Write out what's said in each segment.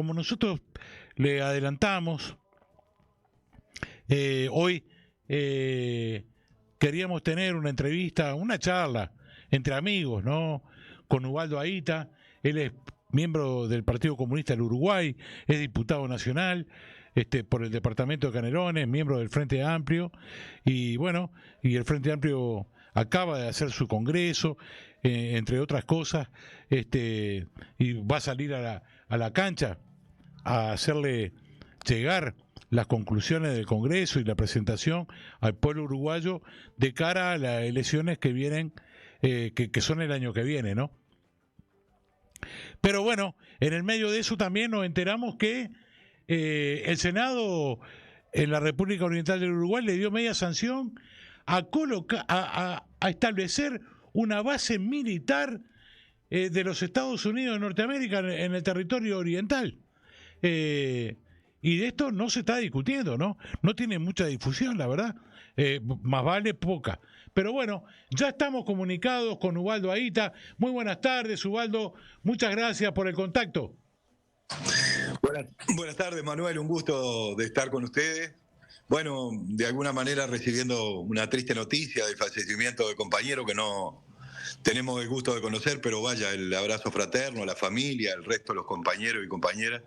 como nosotros le adelantamos, hoy queríamos tener una entrevista, una charla entre amigos, ¿no? Con Ubaldo Ahita. Él es miembro del Partido Comunista del Uruguay, es diputado nacional por el departamento de Canelones, miembro del Frente Amplio, y bueno, y el Frente Amplio acaba de hacer su congreso, entre otras cosas, y va a salir a la cancha a hacerle llegar las conclusiones del Congreso y la presentación al pueblo uruguayo de cara a las elecciones que vienen, que son el año que viene, ¿no? Pero bueno, en el medio de eso también nos enteramos que el Senado en la República Oriental del Uruguay le dio media sanción a establecer una base militar de los Estados Unidos de Norteamérica en el territorio oriental. Y de esto no se está discutiendo, ¿no? No tiene mucha difusión, la verdad. Más vale poca. Pero bueno, ya estamos comunicados con Ubaldo Ahita. Muy buenas tardes, Ubaldo. Muchas gracias por el contacto. Buenas tardes, Manuel. Un gusto de estar con ustedes. Bueno, de alguna manera recibiendo una triste noticia del fallecimiento del compañero que no tenemos el gusto de conocer, pero vaya, el abrazo fraterno a la familia, el resto de los compañeros y compañeras.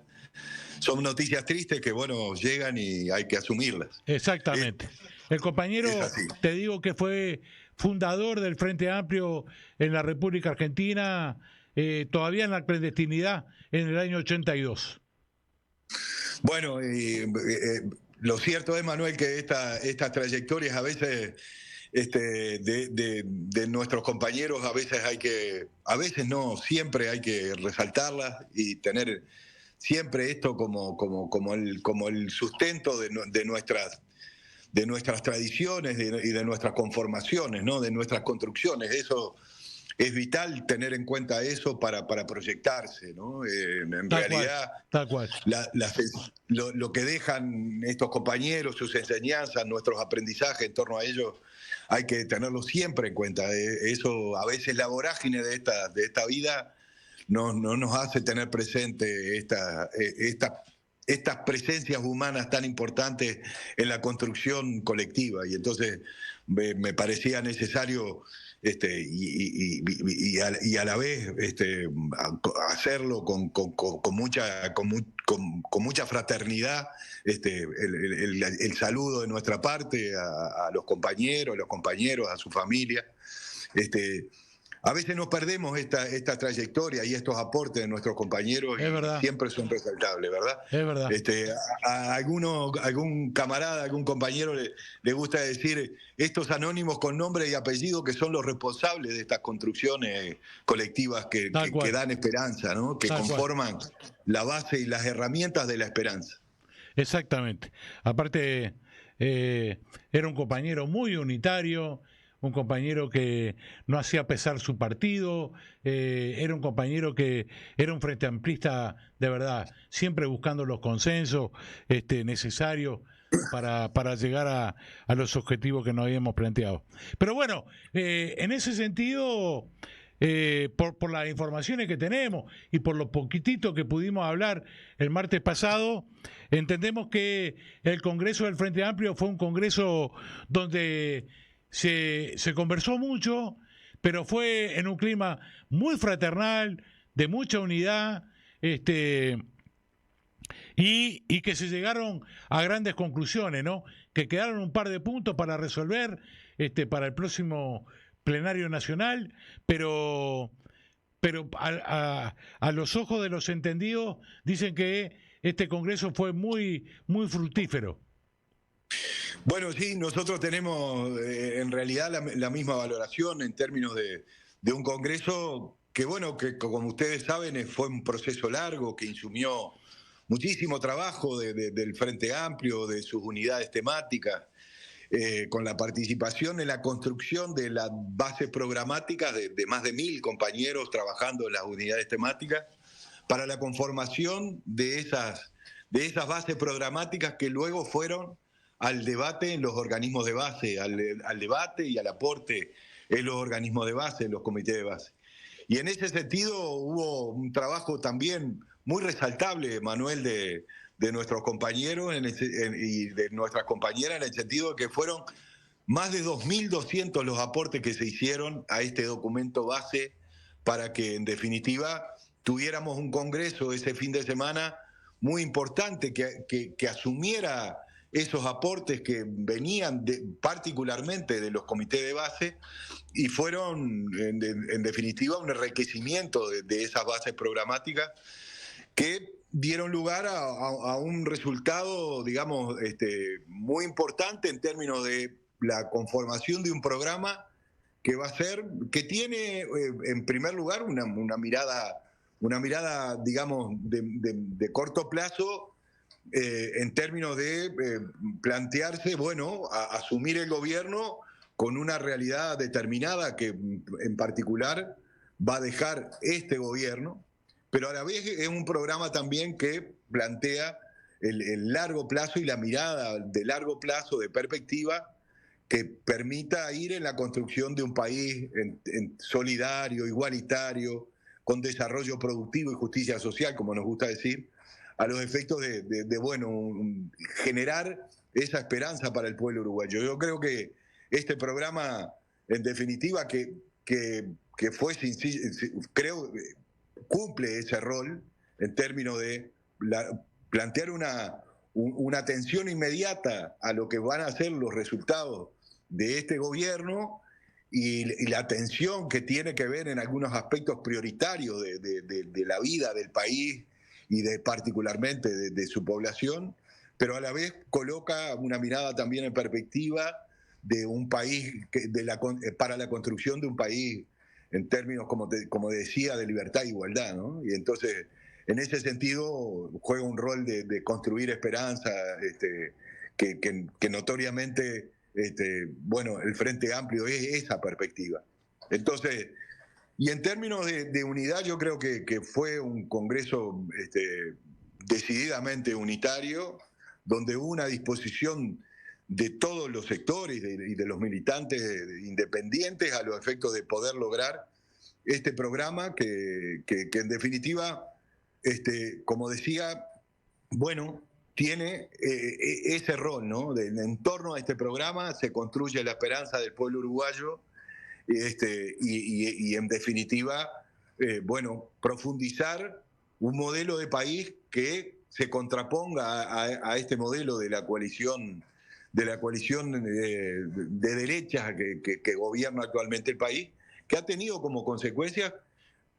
Son noticias tristes que, bueno, llegan y hay que asumirlas. Exactamente. El compañero, te digo que fue fundador del Frente Amplio en la República Argentina, todavía en la clandestinidad, en el año 82. Bueno, lo cierto es, Manuel, que estas trayectorias a veces de nuestros compañeros, a veces no, siempre hay que resaltarlas y tener siempre esto como el sustento de nuestras tradiciones y de nuestras conformaciones, ¿no? De nuestras construcciones. Eso es vital, tener en cuenta eso para proyectarse, ¿no? En realidad, tal cual. Lo que dejan estos compañeros, sus enseñanzas, nuestros aprendizajes en torno a ellos, hay que tenerlo siempre en cuenta. Eso, a veces la vorágine de esta vida no nos hace tener presente estas presencias humanas tan importantes en la construcción colectiva, y entonces me parecía necesario y a la vez hacerlo con mucha fraternidad, el saludo de nuestra parte a los compañeros, a su familia. A veces nos perdemos esta trayectoria y estos aportes de nuestros compañeros, y siempre son resaltables, ¿verdad? Es verdad. A algún camarada, algún compañero le gusta decir estos anónimos con nombre y apellido que son los responsables de estas construcciones colectivas que dan esperanza, ¿no? Que conforman la base y las herramientas de la esperanza. Exactamente. Aparte, era un compañero muy unitario, un compañero que no hacía pesar su partido, era un compañero que era un frente amplista de verdad, siempre buscando los consensos necesarios para llegar a los objetivos que nos habíamos planteado. Pero bueno, en ese sentido, por las informaciones que tenemos y por lo poquitito que pudimos hablar el martes pasado, entendemos que el Congreso del Frente Amplio fue un congreso donde se conversó mucho, pero fue en un clima muy fraternal, de mucha unidad, y que se llegaron a grandes conclusiones, ¿no? Que quedaron un par de puntos para resolver para el próximo plenario nacional, pero a los ojos de los entendidos dicen que este congreso fue muy, muy fructífero. Bueno, sí, nosotros tenemos en realidad la misma valoración en términos de un congreso que, bueno, que como ustedes saben fue un proceso largo que insumió muchísimo trabajo del Frente Amplio, de sus unidades temáticas, con la participación en la construcción de las bases programáticas de más de 1000 compañeros trabajando en las unidades temáticas para la conformación de esas bases programáticas que luego fueron al debate en los organismos de base, al debate y al aporte en los organismos de base, en los comités de base. Y en ese sentido hubo un trabajo también muy resaltable, Manuel, de nuestros compañeros y de nuestras compañeras, en el sentido de que fueron más de 2.200 los aportes que se hicieron a este documento base para que, en definitiva, tuviéramos un congreso ese fin de semana muy importante que asumiera esos aportes que venían particularmente de los comités de base y fueron, en definitiva, un enriquecimiento de esas bases programáticas que dieron lugar a un resultado, digamos, muy importante en términos de la conformación de un programa que va a ser, que tiene en primer lugar una mirada, digamos, de corto plazo, en términos de plantearse, bueno, asumir el gobierno con una realidad determinada que en particular va a dejar este gobierno, pero a la vez es un programa también que plantea el largo plazo y la mirada de largo plazo, de perspectiva, que permita ir en la construcción de un país solidario, igualitario, con desarrollo productivo y justicia social, como nos gusta decir, a los efectos bueno, generar esa esperanza para el pueblo uruguayo. Yo creo que este programa, en definitiva, que fue, creo, cumple ese rol en términos de plantear una atención inmediata a lo que van a ser los resultados de este gobierno y la atención que tiene que ver en algunos aspectos prioritarios de la vida del país y particularmente de su población, pero a la vez coloca una mirada también en perspectiva de un país, para la construcción de un país en términos, como decía, de libertad e igualdad, ¿no? Y entonces, en ese sentido, juega un rol de construir esperanza, que notoriamente, bueno, el Frente Amplio es esa perspectiva. Entonces, y en términos de unidad, yo creo que fue un congreso decididamente unitario, donde hubo una disposición de todos los sectores y de los militantes independientes a los efectos de poder lograr este programa que en definitiva, como decía, bueno, tiene ese rol, ¿no? En torno a este programa se construye la esperanza del pueblo uruguayo y en definitiva, bueno, profundizar un modelo de país que se contraponga a este modelo de la coalición de derechas que gobierna actualmente el país, que ha tenido como consecuencia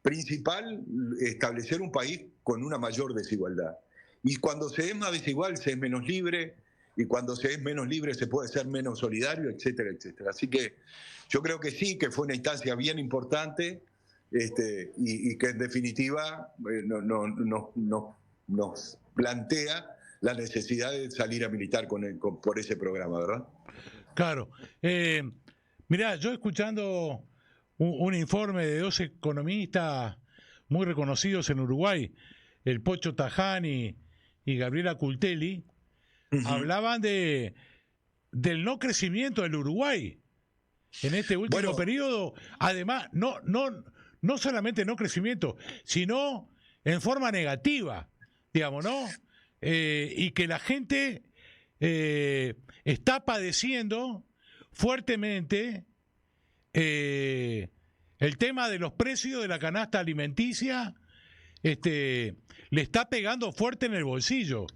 principal establecer un país con una mayor desigualdad. Y cuando se es más desigual, se es menos libre, y cuando se es menos libre se puede ser menos solidario, etcétera, etcétera. Así que yo creo que sí, que fue una instancia bien importante y que en definitiva nos plantea la necesidad de salir a militar por ese programa, ¿verdad? Claro. Mirá, yo escuchando un informe de dos economistas muy reconocidos en Uruguay, el Pocho Tajani y Gabriela Cultelli, hablaban del no crecimiento del Uruguay en este último periodo. Además, no solamente no crecimiento, sino en forma negativa, digamos, ¿no? Y que la gente está padeciendo fuertemente el tema de los precios de la canasta alimenticia, le está pegando fuerte en el bolsillo,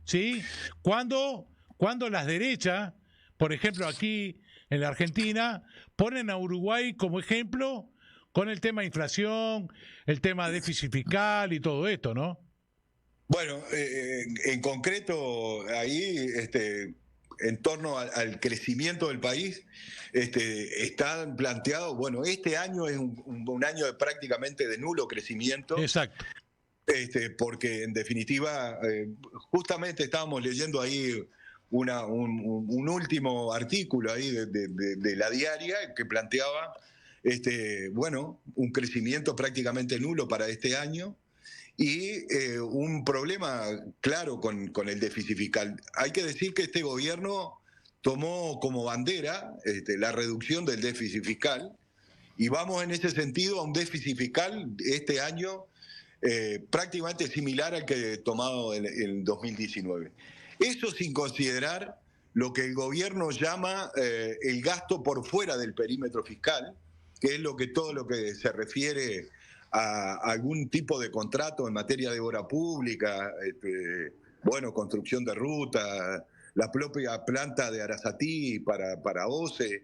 ¿sí? Cuando las derechas, por ejemplo aquí en la Argentina, ponen a Uruguay como ejemplo con el tema de inflación, el tema de déficit fiscal y todo esto, ¿no? Bueno, en concreto ahí, en torno al crecimiento del país, están planteados, bueno, este año es un año prácticamente de nulo crecimiento. Exacto. Porque en definitiva, justamente estábamos leyendo ahí un último artículo ahí de la diaria que planteaba, bueno, un crecimiento prácticamente nulo para este año. Y un problema claro con el déficit fiscal. Hay que decir que este gobierno tomó como bandera la reducción del déficit fiscal y vamos en ese sentido a un déficit fiscal este año prácticamente similar al que tomado en 2019. Eso sin considerar lo que el gobierno llama el gasto por fuera del perímetro fiscal, que es todo lo que se refiere a algún tipo de contrato en materia de obra pública, bueno, construcción de ruta, la propia planta de Arasatí para OCE.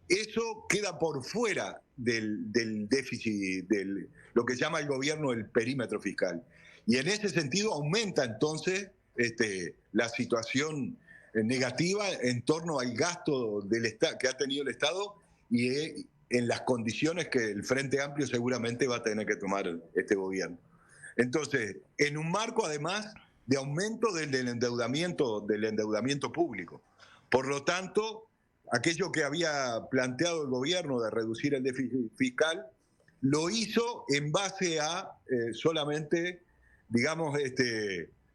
Eso queda por fuera del déficit, lo que llama el gobierno el perímetro fiscal. Y en ese sentido aumenta entonces la situación negativa en torno al gasto que ha tenido el Estado y en las condiciones que el Frente Amplio seguramente va a tener que tomar este gobierno. Entonces, en un marco además de aumento del endeudamiento público. Por lo tanto, aquello que había planteado el gobierno de reducir el déficit fiscal, lo hizo en base a solamente, digamos,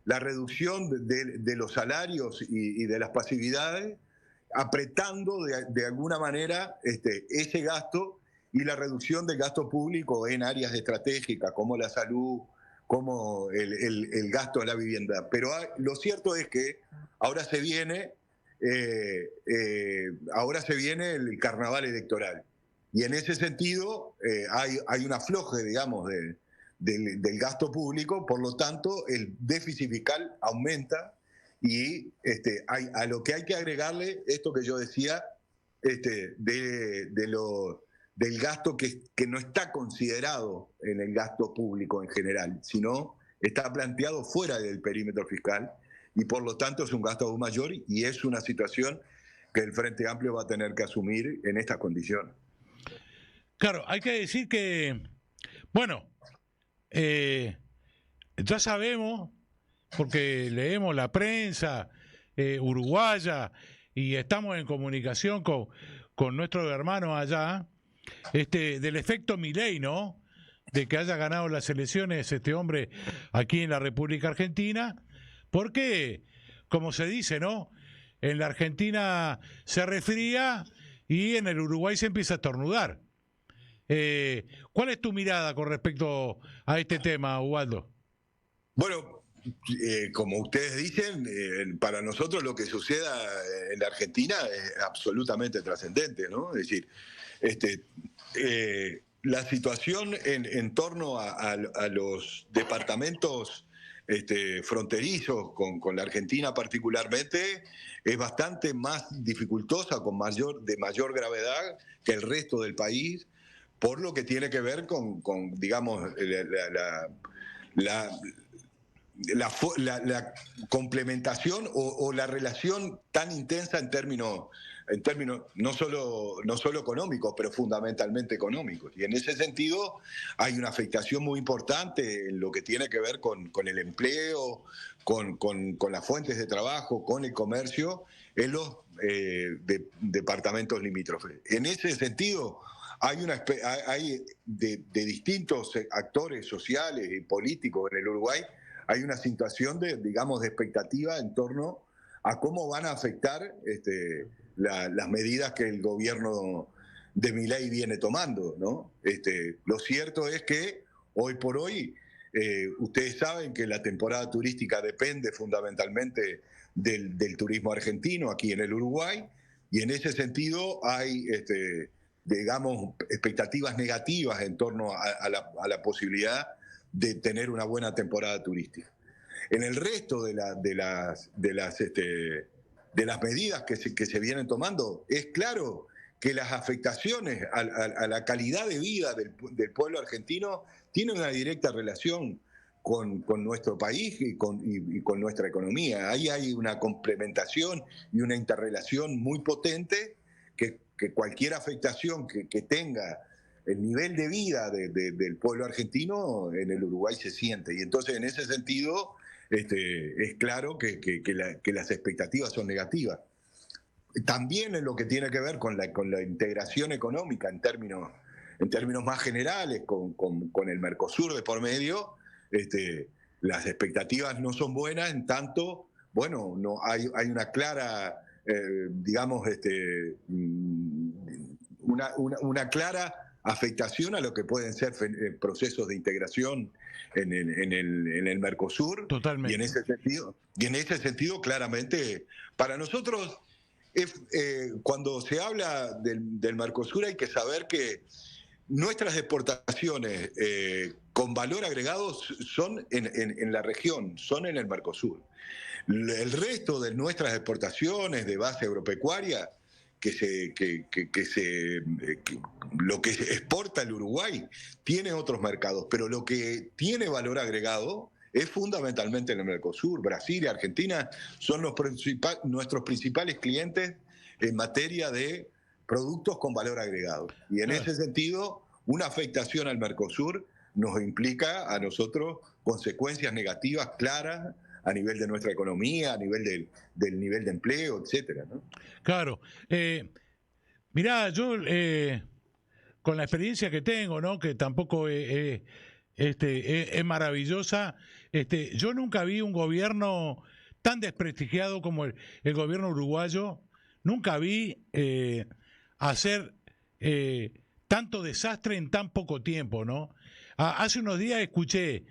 la reducción de los salarios y de las pasividades, apretando de alguna manera ese gasto y la reducción del gasto público en áreas estratégicas como la salud, como el gasto de la vivienda. Pero lo cierto es que ahora se viene el carnaval electoral. Y en ese sentido hay un afloje, digamos, del gasto público, por lo tanto el déficit fiscal aumenta y a lo que hay que agregarle esto que yo decía, del gasto que no está considerado en el gasto público en general, sino está planteado fuera del perímetro fiscal y por lo tanto es un gasto aún mayor y es una situación que el Frente Amplio va a tener que asumir en estas condiciones. Claro, hay que decir que, bueno, ya sabemos, porque leemos la prensa uruguaya y estamos en comunicación con nuestros hermanos allá, del efecto Milei, ¿no? De que haya ganado las elecciones este hombre aquí en la República Argentina, porque, como se dice, ¿no? En la Argentina se resfría y en el Uruguay se empieza a estornudar. ¿Cuál es tu mirada con respecto a este tema, Ubaldo? Bueno, como ustedes dicen, para nosotros lo que suceda en la Argentina es absolutamente trascendente, ¿no? Es decir, la situación en torno a los departamentos fronterizos con la Argentina particularmente es bastante más dificultosa, de mayor gravedad que el resto del país, por lo que tiene que ver con digamos, la complementación o la relación tan intensa en términos no solo económicos, pero fundamentalmente económicos. Y en ese sentido hay una afectación muy importante en lo que tiene que ver con el empleo, con las fuentes de trabajo, con el comercio en los departamentos limítrofes. En ese sentido, hay de distintos actores sociales y políticos en el Uruguay, hay una situación digamos, de expectativa en torno a cómo van a afectar las medidas que el gobierno de Milei viene tomando, ¿no? Lo cierto es que hoy por hoy, ustedes saben que la temporada turística depende fundamentalmente del turismo argentino aquí en el Uruguay, y en ese sentido hay, digamos, expectativas negativas en torno a la posibilidad de tener una buena temporada turística. En el resto de las medidas que se vienen tomando, es claro que las afectaciones a la calidad de vida del pueblo argentino tienen una directa relación con nuestro país y con nuestra economía. Ahí hay una complementación y una interrelación muy potente que cualquier afectación que tenga el nivel de vida del pueblo argentino en el Uruguay se siente. Y entonces, en ese sentido, es claro que las expectativas son negativas. También en lo que tiene que ver con la integración económica en términos más generales, con el Mercosur de por medio, las expectativas no son buenas, en tanto, bueno, no hay una clara, digamos, una clara afectación a lo que pueden ser procesos de integración en el Mercosur. Totalmente. Y en ese sentido, claramente, para nosotros, cuando se habla del Mercosur hay que saber que nuestras exportaciones con valor agregado son en la región, son en el Mercosur. El resto de nuestras exportaciones de base agropecuaria, lo que exporta el Uruguay tiene otros mercados, pero lo que tiene valor agregado es fundamentalmente en el Mercosur. Brasil y Argentina son nuestros principales clientes en materia de productos con valor agregado. Y en ese sentido, una afectación al Mercosur nos implica a nosotros consecuencias negativas claras a nivel de nuestra economía, a nivel del nivel de empleo, etcétera, ¿no? Claro. Mirá, yo con la experiencia que tengo, ¿no? Que tampoco es maravillosa, yo nunca vi un gobierno tan desprestigiado como el gobierno uruguayo. Nunca vi hacer tanto desastre en tan poco tiempo, ¿no? Hace unos días escuché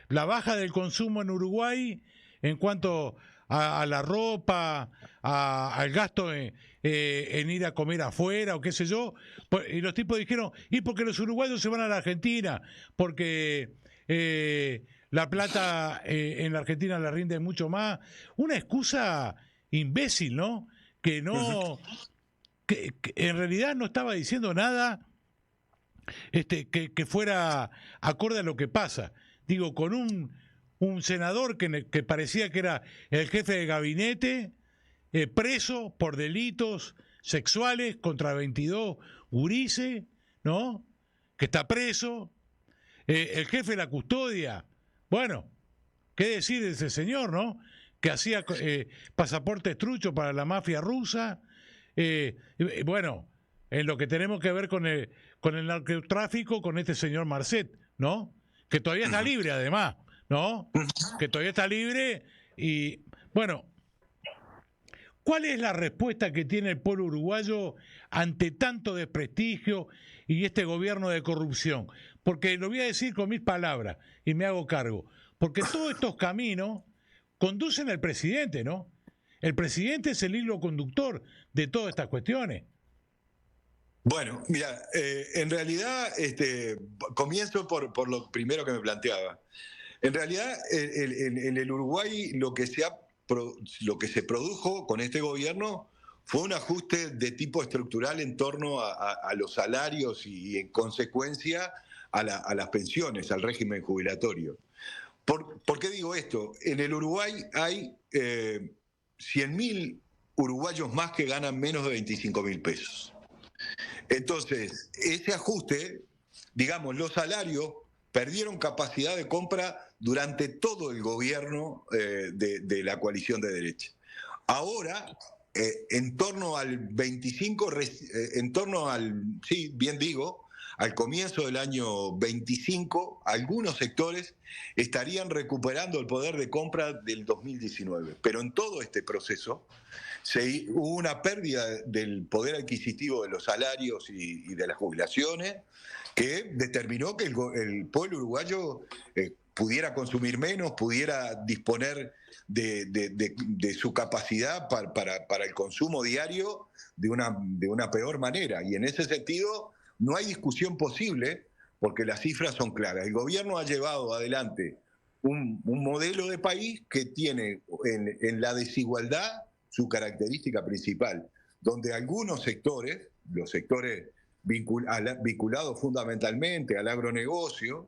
la baja del consumo en Uruguay en cuanto a la ropa, al gasto en ir a comer afuera o qué sé yo, y los tipos dijeron, y porque los uruguayos se van a la Argentina, porque la plata en la Argentina le rinde mucho más. Una excusa imbécil, ¿no? Que no, que en realidad no estaba diciendo nada que fuera acorde a lo que pasa. Digo, con un senador que parecía que era el jefe de gabinete, preso por delitos sexuales contra 22 gurises, ¿no? Que está preso. El jefe de la custodia, bueno, ¿qué decir de ese señor, no? Que hacía pasaportes truchos para la mafia rusa. Bueno, en lo que tenemos que ver con el narcotráfico, con este señor Marcet, ¿no? Que todavía está libre, además, ¿no? Que todavía está libre y, bueno, ¿cuál es la respuesta que tiene el pueblo uruguayo ante tanto desprestigio y este gobierno de corrupción? Porque lo voy a decir con mis palabras y me hago cargo. Porque todos estos caminos conducen al presidente, ¿no? El presidente es el hilo conductor de todas estas cuestiones. Bueno, mira, en realidad, comienzo por lo primero que me planteaba. En realidad, en el Uruguay lo que se produjo con este gobierno fue un ajuste de tipo estructural en torno a los salarios y en consecuencia a las pensiones, al régimen jubilatorio. ¿Por qué digo esto? En el Uruguay hay 100.000 uruguayos más que ganan menos de 25.000 pesos. Entonces, ese ajuste, digamos, los salarios perdieron capacidad de compra durante todo el gobierno de la coalición de derecha. Ahora, en torno al 25, sí, bien digo, al comienzo del año 25, algunos sectores estarían recuperando el poder de compra del 2019. Pero en todo este proceso hubo una pérdida del poder adquisitivo de los salarios y de las jubilaciones que determinó que el pueblo uruguayo pudiera consumir menos, pudiera disponer de su capacidad para el consumo diario de una peor manera. Y en ese sentido no hay discusión posible porque las cifras son claras. El gobierno ha llevado adelante un modelo de país que tiene en la desigualdad su característica principal, donde algunos sectores, los sectores vinculados fundamentalmente al agronegocio,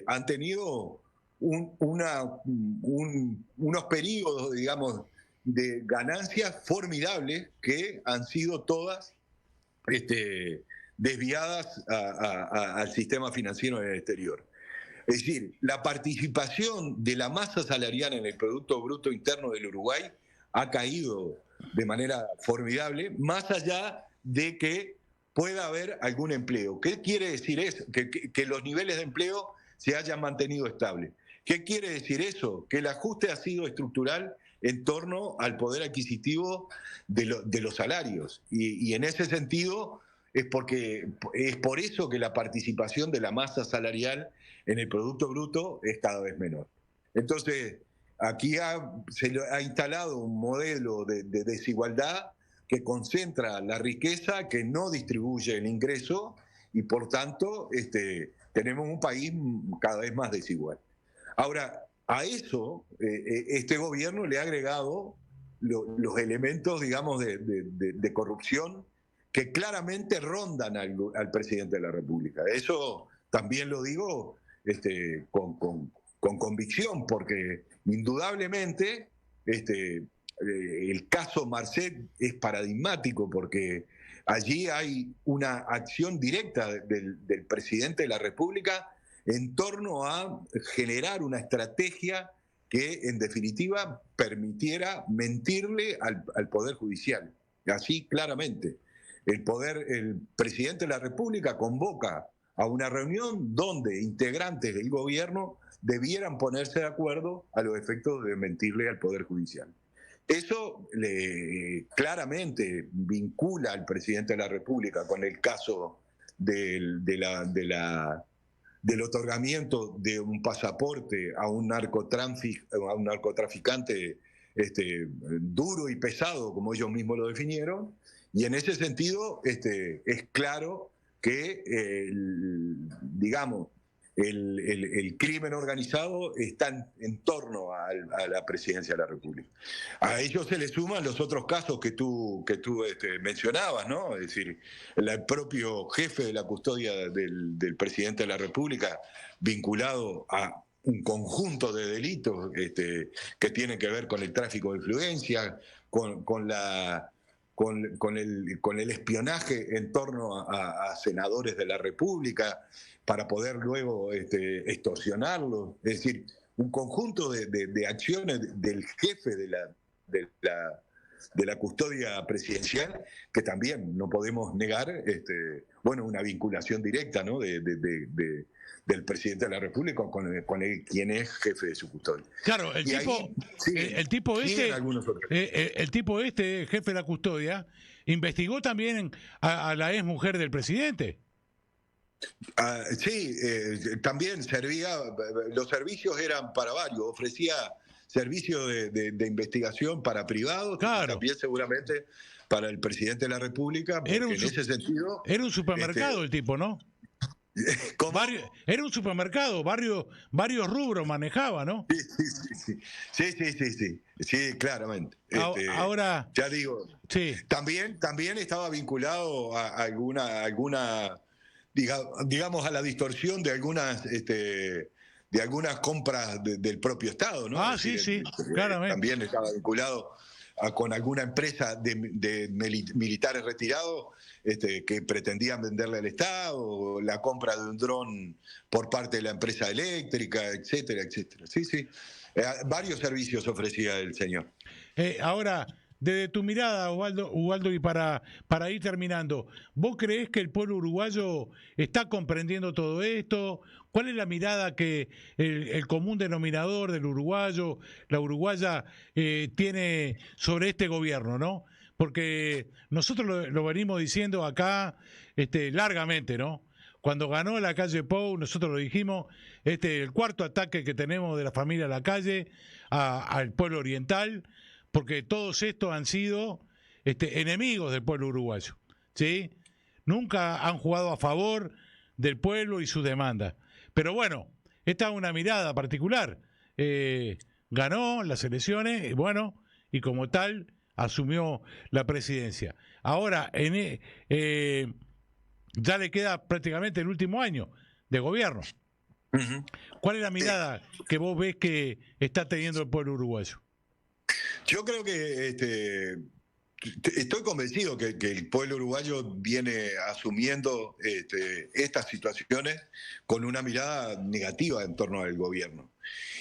han tenido unos periodos, digamos, de ganancias formidables que han sido todas desviadas al sistema financiero en el exterior. Es decir, la participación de la masa salarial en el Producto Bruto Interno del Uruguay ha caído de manera formidable, más allá de que pueda haber algún empleo. ¿Qué quiere decir eso? Que los niveles de empleo se hayan mantenido estables. ¿Qué quiere decir eso? Que el ajuste ha sido estructural en torno al poder adquisitivo de los salarios. Y en ese sentido, es porque es por eso que la participación de la masa salarial en el Producto Bruto es cada vez menor. Entonces, aquí se ha instalado un modelo de desigualdad que concentra la riqueza, que no distribuye el ingreso y por tanto tenemos un país cada vez más desigual. Ahora, a eso este gobierno le ha agregado los elementos, digamos, de corrupción que claramente rondan al presidente de la República. Eso también lo digo con convicción, porque indudablemente el caso Marcet es paradigmático, porque allí hay una acción directa del presidente de la República en torno a generar una estrategia que en definitiva permitiera mentirle al Poder Judicial. Así claramente. El presidente de la República convoca a una reunión donde integrantes del gobierno debieran ponerse de acuerdo a los efectos de mentirle al Poder Judicial. Eso claramente vincula al presidente de la República con el caso del otorgamiento de un pasaporte a un narcotraficante duro y pesado, como ellos mismos lo definieron, y en ese sentido es claro que, digamos, el crimen organizado está en torno a la presidencia de la República. A ellos se le suman los otros casos que tú mencionabas, ¿no? Es decir, el propio jefe de la custodia del presidente de la República vinculado a un conjunto de delitos que tienen que ver con el tráfico de influencia, con el espionaje en torno a senadores de la República para poder luego extorsionarlos. Es decir, un conjunto de acciones del jefe de la custodia presidencial que también no podemos negar una vinculación directa, ¿no? del presidente de la República con quien es jefe de su custodia. Claro, el tipo jefe de la custodia, investigó también a la ex mujer del presidente. Sí, también los servicios eran para varios, ofrecía servicios de investigación para privados, claro. También seguramente para el presidente de la República, porque en ese sentido... Era un supermercado el tipo, ¿no? Era un supermercado, varios rubros manejaba, ¿no? Sí, claramente. Ahora, ya digo, sí. También estaba vinculado a alguna digamos, a la distorsión de algunas compras del propio Estado, ¿no? Sí, claramente. También estaba vinculado con alguna empresa de militares retirados que pretendían venderle al Estado, la compra de un dron por parte de la empresa eléctrica, etcétera, etcétera. Sí. Varios servicios ofrecía el señor. Ahora, desde tu mirada, Ubaldo, y para ir terminando, ¿vos creés que el pueblo uruguayo está comprendiendo todo esto? ¿Cuál es la mirada que el común denominador del uruguayo, la uruguaya, tiene sobre este gobierno, ¿no? Porque nosotros lo venimos diciendo acá largamente, ¿no? Cuando ganó la calle Pou, nosotros lo dijimos, el cuarto ataque que tenemos de la familia Lacalle al pueblo oriental, porque todos estos han sido enemigos del pueblo uruguayo, ¿sí? Nunca han jugado a favor del pueblo y sus demandas. Pero bueno, esta es una mirada particular. Ganó las elecciones, y como tal asumió la presidencia. Ahora, ya le queda prácticamente el último año de gobierno. Uh-huh. ¿Cuál es la mirada que vos ves que está teniendo el pueblo uruguayo? Yo creo que estoy convencido que el pueblo uruguayo viene asumiendo estas situaciones con una mirada negativa en torno al gobierno.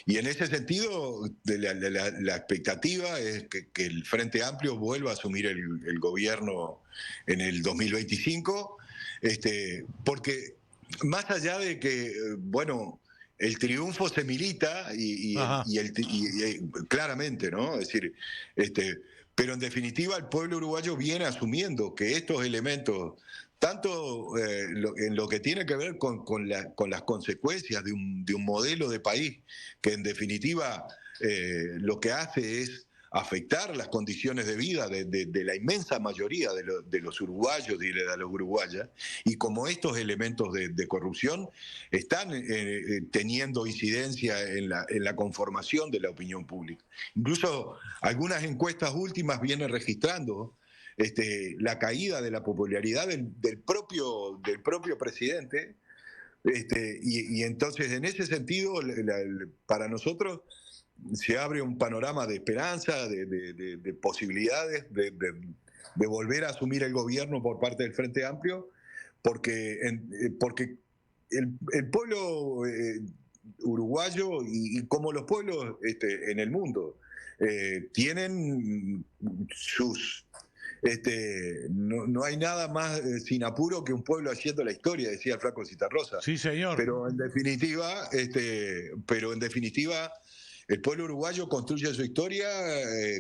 Y en ese sentido, la expectativa es que el Frente Amplio vuelva a asumir el gobierno en el 2025, porque más allá de que, el triunfo se milita y claramente, ¿no? Es decir, pero en definitiva el pueblo uruguayo viene asumiendo que estos elementos tanto en lo que tiene que ver con las consecuencias de un modelo de país que en definitiva lo que hace es afectar las condiciones de vida de la inmensa mayoría de los uruguayos y de las uruguayas, y como estos elementos de corrupción están teniendo incidencia en la conformación de la opinión pública. Incluso algunas encuestas últimas vienen registrando la caída de la popularidad del propio presidente, y entonces en ese sentido para nosotros se abre un panorama de esperanza, de posibilidades de volver a asumir el gobierno por parte del Frente Amplio, porque el pueblo uruguayo y como los pueblos en el mundo tienen sus... no hay nada más sin apuro que un pueblo haciendo la historia, decía el flaco Citarrosa. Sí, señor. Pero en definitiva, el pueblo uruguayo construye su historia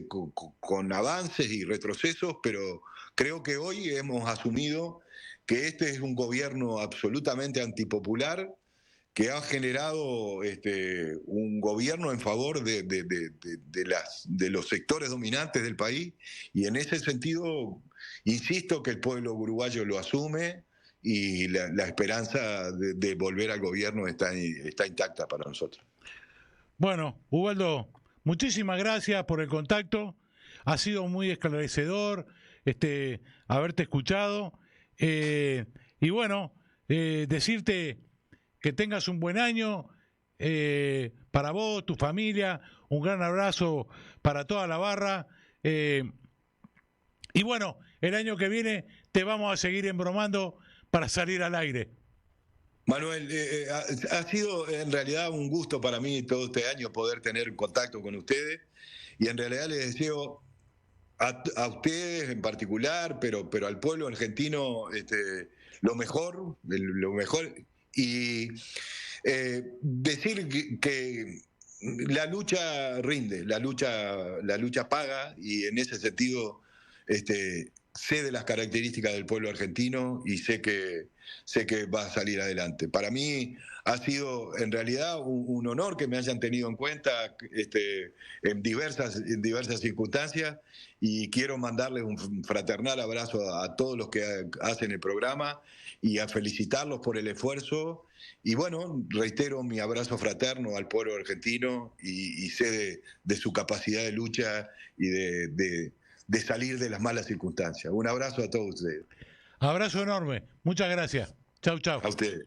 con avances y retrocesos, pero creo que hoy hemos asumido que este es un gobierno absolutamente antipopular, que ha generado un gobierno en favor de los sectores dominantes del país, y en ese sentido insisto que el pueblo uruguayo lo asume, y la esperanza de volver al gobierno está intacta para nosotros. Bueno, Ubaldo, muchísimas gracias por el contacto. Ha sido muy esclarecedor haberte escuchado. Y bueno, decirte que tengas un buen año para vos, tu familia. Un gran abrazo para toda la barra. Y bueno, el año que viene te vamos a seguir embromando para salir al aire. Manuel, ha sido en realidad un gusto para mí todo este año poder tener contacto con ustedes, y en realidad les deseo a ustedes en particular, pero al pueblo argentino lo mejor, y decir que la lucha rinde, la lucha paga, y en ese sentido sé de las características del pueblo argentino y sé que va a salir adelante. Para mí ha sido en realidad un honor que me hayan tenido en cuenta en diversas circunstancias, y quiero mandarles un fraternal abrazo a todos los que hacen el programa y a felicitarlos por el esfuerzo. Y bueno, reitero mi abrazo fraterno al pueblo argentino, y sé de su capacidad de lucha y de salir de las malas circunstancias. Un abrazo a todos ustedes. Abrazo enorme. Muchas gracias. Chau, chau. A ustedes.